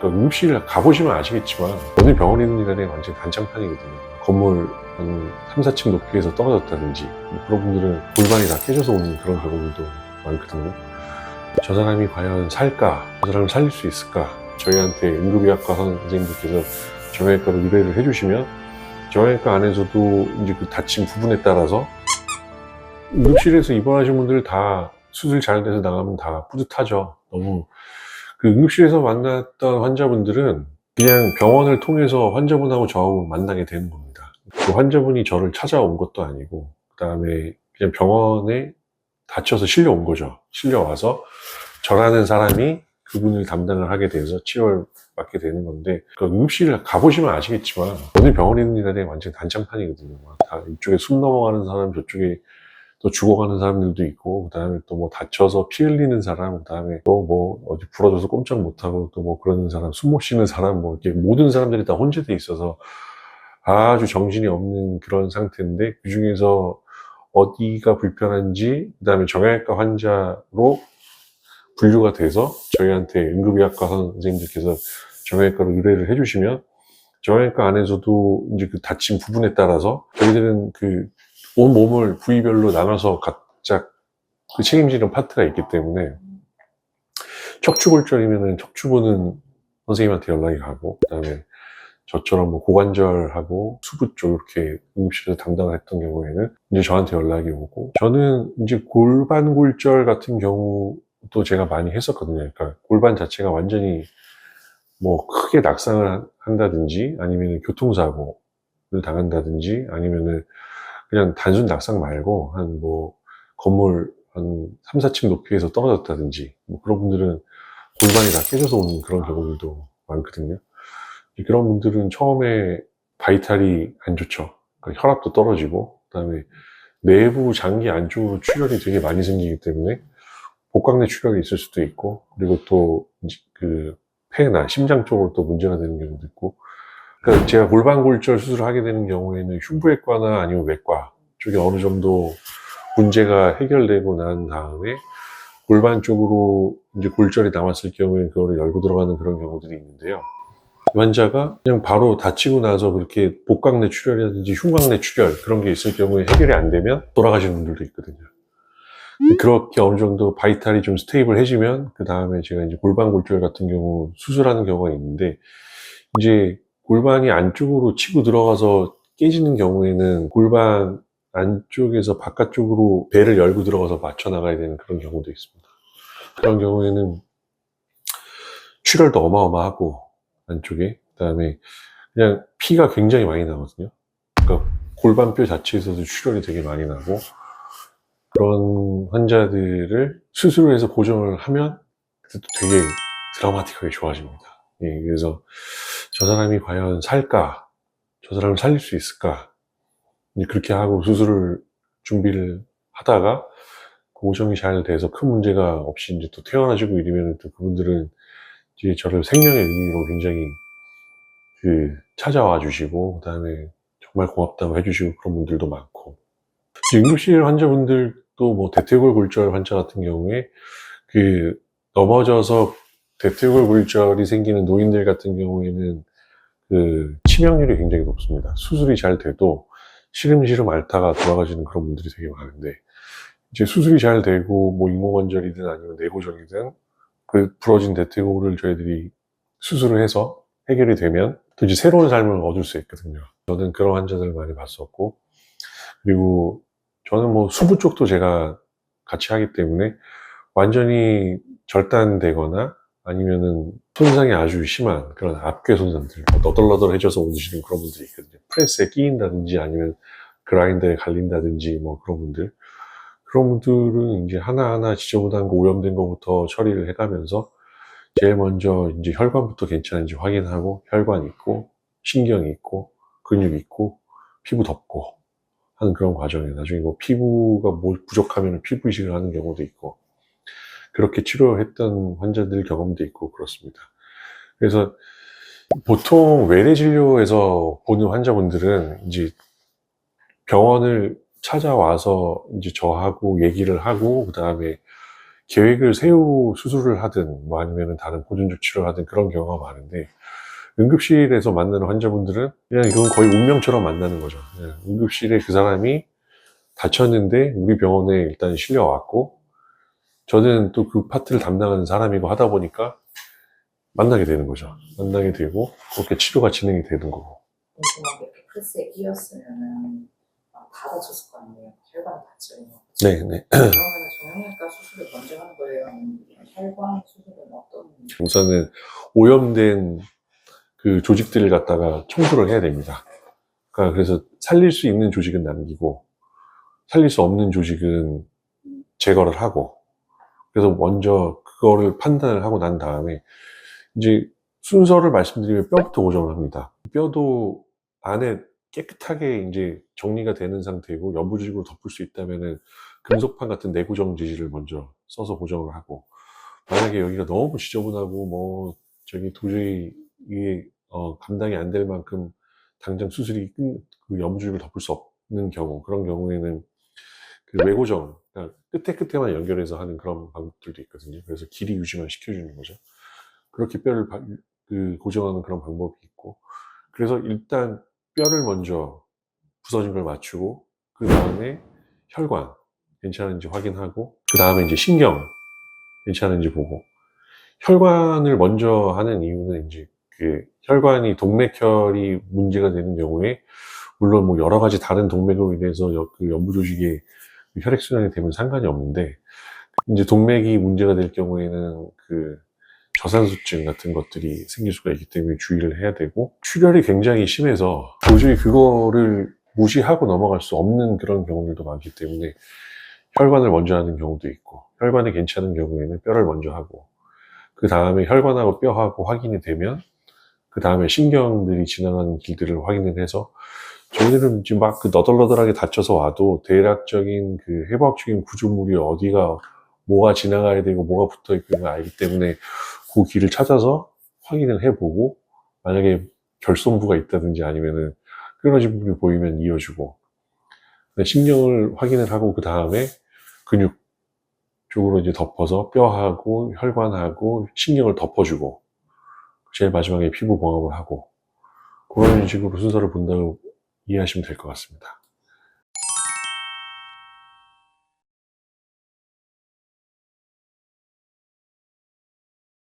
응급실 가보시면 아시겠지만 어느 병원이든 간에 완전 단장판이거든요. 건물 한 3, 4층 높이에서 떨어졌다든지 그런 분들은 골반이 다 깨져서 오는 그런 경우들도 많거든요. 저 사람이 과연 살까? 저 사람을 살릴 수 있을까? 저희한테 응급의학과 선생님들께서 정형외과로 의뢰를 해주시면 정형외과 안에서도 이제 그 다친 부분에 따라서 응급실에서 입원하신 분들 다 수술 잘 돼서 나가면 다 뿌듯하죠. 너무 그 응급실에서 만났던 환자분들은 그냥 병원을 통해서 환자분하고 저하고 만나게 되는 겁니다. 그 환자분이 저를 찾아온 것도 아니고 그 다음에 그냥 병원에 다쳐서 실려온 거죠. 실려와서 저라는 사람이 그분을 담당을 하게 돼서 치료를 받게 되는 건데, 그 응급실 가보시면 아시겠지만 어느 병원이든 간에 완전 단장판이거든요. 다 이쪽에 숨 넘어가는 사람, 저쪽에 또 죽어가는 사람들도 있고, 그 다음에 또 뭐 다쳐서 피 흘리는 사람, 그 다음에 또 뭐 어디 부러져서 꼼짝 못하고 또 뭐 그러는 사람, 숨 못 쉬는 사람, 뭐 이렇게 모든 사람들이 다 혼재돼 있어서 아주 정신이 없는 그런 상태인데, 그 중에서 어디가 불편한지, 그 다음에 정형외과 환자로 분류가 돼서 저희한테 응급의학과 선생님들께서 정형외과로 의뢰를 해주시면 정형외과 안에서도 이제 그 다친 부분에 따라서 저희들은 그 온 몸을 부위별로 나눠서 각자 그 책임지는 파트가 있기 때문에 척추골절이면은 척추 보는 선생님한테 연락이 가고, 그 다음에 저처럼 뭐 고관절하고 수부 쪽 이렇게 응급실에서 담당을 했던 경우에는 이제 저한테 연락이 오고, 저는 이제 골반골절 같은 경우도 제가 많이 했었거든요. 그러니까 골반 자체가 완전히 뭐 크게 낙상을 한다든지 아니면 교통사고를 당한다든지 아니면은 그냥 단순 낙상 말고 한 뭐 건물 한 3, 4층 높이에서 떨어졌다든지 뭐 그런 분들은 골반이 다 깨져서 오는 그런 경우들도 많거든요. 그런 분들은 처음에 바이탈이 안 좋죠. 그러니까 혈압도 떨어지고, 그다음에 내부 장기 안쪽으로 출혈이 되게 많이 생기기 때문에 복강내 출혈이 있을 수도 있고, 그리고 또 그 폐나 심장 쪽으로 또 문제가 되는 경우도 있고. 그러니까 제가 골반골절 수술을 하게 되는 경우에는 흉부외과나 아니면 외과 쪽에 어느 정도 문제가 해결되고 난 다음에 골반 쪽으로 이제 골절이 남았을 경우에 그거를 열고 들어가는 그런 경우들이 있는데요. 환자가 그냥 바로 다치고 나서 그렇게 복강내 출혈이라든지 흉곽내 출혈 그런 게 있을 경우에 해결이 안 되면 돌아가시는 분들도 있거든요. 그렇게 어느 정도 바이탈이 좀 스테이블해지면 그 다음에 제가 이제 골반골절 같은 경우 수술하는 경우가 있는데, 이제 골반이 안쪽으로 치고 들어가서 깨지는 경우에는 골반 안쪽에서 바깥쪽으로 배를 열고 들어가서 맞춰 나가야 되는 그런 경우도 있습니다. 그런 경우에는 출혈도 어마어마하고 안쪽에, 그 다음에 그냥 피가 굉장히 많이 나거든요. 그러니까 골반뼈 자체에서도 출혈이 되게 많이 나고, 그런 환자들을 수술을 해서 고정을 하면 그때 또 되게 드라마틱하게 좋아집니다. 예, 그래서 저 사람이 과연 살까? 저 사람을 살릴 수 있을까? 그렇게 하고 수술을 준비를 하다가 고정이 잘 돼서 큰 문제가 없이 이제 또 퇴원하시고 이러면 또 그분들은 이제 저를 생명의 의미로 굉장히 그 찾아와 주시고, 그 다음에 정말 고맙다고 해주시고 그런 분들도 많고. 응급실 환자분들도 뭐 대퇴골 골절 환자 같은 경우에 그 넘어져서 대퇴골 골절이 생기는 노인들 같은 경우에는 그 치명률이 굉장히 높습니다. 수술이 잘 돼도 시름시름 앓다가 돌아가시는 그런 분들이 되게 많은데, 이제 수술이 잘 되고 뭐 인공관절이든 아니면 내고정이든 그 부러진 대퇴골을 저희들이 수술을 해서 해결이 되면 또 이제 새로운 삶을 얻을 수 있거든요. 저는 그런 환자들을 많이 봤었고, 그리고 저는 뭐 수부 쪽도 제가 같이 하기 때문에 완전히 절단되거나 아니면은 손상이 아주 심한 그런 앞괴 손상들, 너덜너덜해져서 오시는 그런 분들이 있거든요. 프레스에 끼인다든지 아니면 그라인더에 갈린다든지 뭐 그런 분들. 그런 분들은 이제 하나하나 지저분한 거, 오염된 거부터 처리를 해가면서 제일 먼저 이제 혈관부터 괜찮은지 확인하고, 혈관 있고, 신경이 있고, 근육 있고, 피부 덮고 하는 그런 과정이에요. 나중에 뭐 피부가 뭐 부족하면 피부 이식을 하는 경우도 있고, 그렇게 치료했던 환자들 경험도 있고 그렇습니다. 그래서 보통 외래 진료에서 보는 환자분들은 이제 병원을 찾아와서 이제 저하고 얘기를 하고, 그 다음에 계획을 세우고 수술을 하든 뭐 아니면 다른 보존 조치를 하든 그런 경우가 많은데, 응급실에서 만나는 환자분들은 그냥 이건 거의 운명처럼 만나는 거죠. 그냥 응급실에 그 사람이 다쳤는데 우리 병원에 일단 실려왔고, 저는 또 그 파트를 담당하는 사람이고 하다 보니까 만나게 되는 거죠. 만나게 되고 그렇게 치료가 진행이 되는 거고. 궁금한 게 빅크스에 끼었으면은 다 다쳤을 거 아니에요? 혈관 다쳐요. 네네. 그러면 정형외과 수술을 먼저 하는 거예요? 아니면 혈관 수술은 어떤? 우선은 오염된 그 조직들을 갖다가 청소를 해야 됩니다. 그러니까 그래서 살릴 수 있는 조직은 남기고 살릴 수 없는 조직은 제거를 하고, 그래서 먼저 그거를 판단을 하고 난 다음에 이제 순서를 말씀드리면 뼈부터 고정을 합니다. 뼈도 안에 깨끗하게 이제 정리가 되는 상태이고 여부직으로 덮을 수 있다면은 금속판 같은 내구정 재질을 먼저 써서 고정을 하고, 만약에 여기가 너무 지저분하고 뭐 저기 도저히 이게 감당이 안 될 만큼 당장 수술이 그 여부직을 덮을 수 없는 경우, 그런 경우에는 그 외고정, 그러니까 끝에만 연결해서 하는 그런 방법들도 있거든요. 그래서 길이 유지만 시켜주는 거죠. 그렇게 뼈를 고정하는 그런 방법이 있고, 그래서 일단 뼈를 먼저 부서진 걸 맞추고, 그 다음에 혈관 괜찮은지 확인하고, 그 다음에 이제 신경 괜찮은지 보고. 혈관을 먼저 하는 이유는 이제 그 혈관이 동맥혈이 문제가 되는 경우에, 물론 뭐 여러 가지 다른 동맥으로 인해서 그 연부 조직에 혈액순환이 되면 상관이 없는데, 이제 동맥이 문제가 될 경우에는 그 저산소증 같은 것들이 생길 수가 있기 때문에 주의를 해야 되고, 출혈이 굉장히 심해서 도저히 그거를 무시하고 넘어갈 수 없는 그런 경우들도 많기 때문에 혈관을 먼저 하는 경우도 있고, 혈관이 괜찮은 경우에는 뼈를 먼저 하고, 그 다음에 혈관하고 뼈하고 확인이 되면 그 다음에 신경들이 지나가는 길들을 확인을 해서, 저희들은 지금 막 그 너덜너덜하게 다쳐서 와도 대략적인 그 해부학적인 구조물이 어디가 뭐가 지나가야 되고 뭐가 붙어 있는 걸 알기 때문에 그 길을 찾아서 확인을 해보고, 만약에 결손부가 있다든지 아니면은 끊어진 부분이 보이면 이어주고, 신경을 확인을 하고 그 다음에 근육 쪽으로 이제 덮어서 뼈하고 혈관하고 신경을 덮어주고, 제일 마지막에 피부 봉합을 하고, 그런 식으로 순서를 본다고 이해하시면 될 것 같습니다.